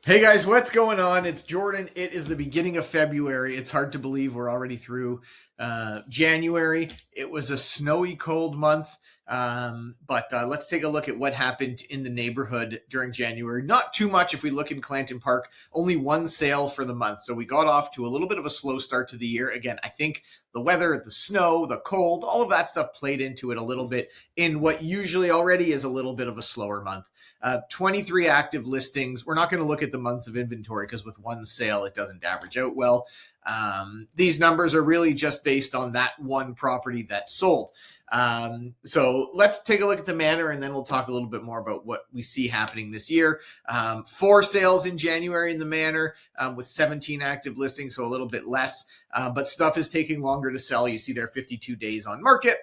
Hey guys, what's going on? It's Jordan. It is the beginning of February. It's hard to believe we're already through January. It was a snowy, cold month, but let's take a look at what happened in the neighborhood during January. Not too much if we look in Clanton Park, only one sale for the month. So we got off to a little bit of a slow start to the year. Again, I think the weather, the snow, the cold, all of that stuff played into it a little bit in what usually already is a little bit of a slower month. 23 active listings. We're not going to look at the months of inventory because with one sale, it doesn't average out well. These numbers are really just based on that one property that sold. So let's take a look at the manor and then we'll talk a little bit more about what we see happening this year. 4 sales in January in the manor with 17 active listings, so a little bit less, but stuff is taking longer to sell. You see there 52 days on market.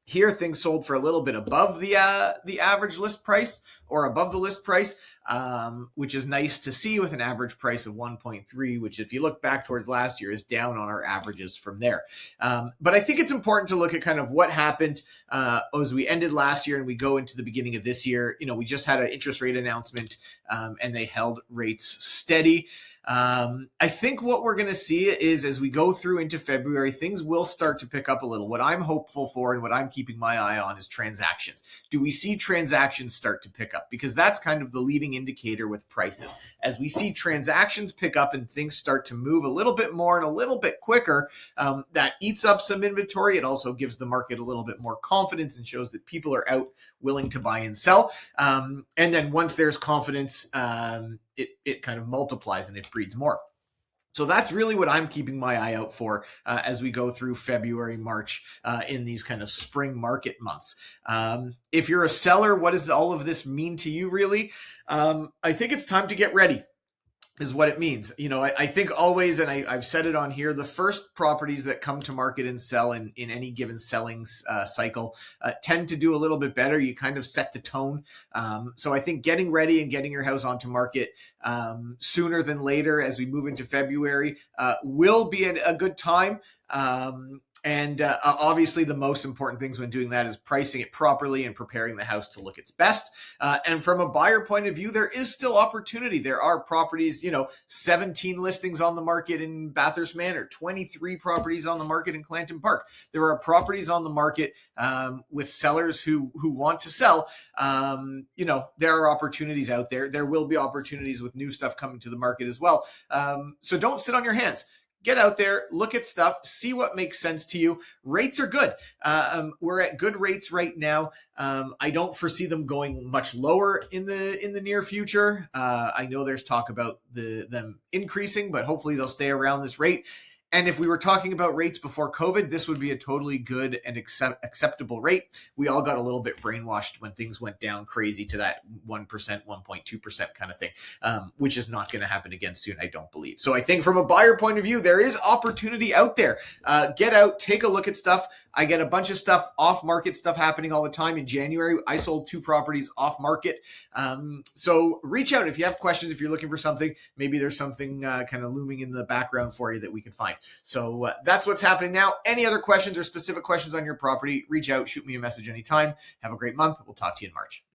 Here, things sold for a little bit above the average list price or above the list price, which is nice to see with an average price of 1.3, which if you look back towards last year is down on our averages from there. But I think it's important to look at kind of what happened as we ended last year and we go into the beginning of this year. You know, we just had an interest rate announcement and they held rates steady. I think what we're going to see is as we go through into February, things will start to pick up a little. What I'm hopeful for and what I'm keeping my eye on is transactions. Do we see transactions start to pick up? Because that's kind of the leading indicator with prices. As we see transactions pick up and things start to move a little bit more and a little bit quicker, that eats up some inventory. It also gives the market a little bit more confidence and shows that people are out willing to buy and sell. And then once there's confidence, it kind of multiplies and it breeds more. So that's really what I'm keeping my eye out for as we go through February, March in these kind of spring market months. If you're a seller, what does all of this mean to you really? I think it's time to get ready. Is what it means. You know, I think always, and I've said it on here, the first properties that come to market and sell in any given selling cycle tend to do a little bit better. You kind of set the tone. So I think getting ready and getting your house onto market sooner than later as we move into February will be a good time. And obviously, the most important things when doing that is pricing it properly and preparing the house to look its best. And from a buyer point of view, there is still opportunity. There are properties, 17 listings on the market in Bathurst Manor, 23 properties on the market in Clanton Park. There are properties on the market with sellers who want to sell. There are opportunities out there. There will be opportunities with new stuff coming to the market as well. So don't sit on your hands. Get out there, look at stuff, see what makes sense to you. Rates are good. We're at good rates right now. I don't foresee them going much lower in the near future. I know there's talk about them increasing, but hopefully they'll stay around this rate. And if we were talking about rates before COVID, this would be a totally good and acceptable rate. We all got a little bit brainwashed when things went down crazy to that 1%, 1.2% kind of thing, which is not going to happen again soon, I don't believe. So I think from a buyer point of view, there is opportunity out there. Get out, take a look at stuff. I get a bunch of stuff, off-market stuff happening all the time. In January, I sold 2 properties off-market. So reach out if you have questions, if you're looking for something. Maybe there's something kind of looming in the background for you that we can find. So that's what's happening now. Any other questions or specific questions on your property, reach out, shoot me a message anytime. Have a great month. We'll talk to you in March.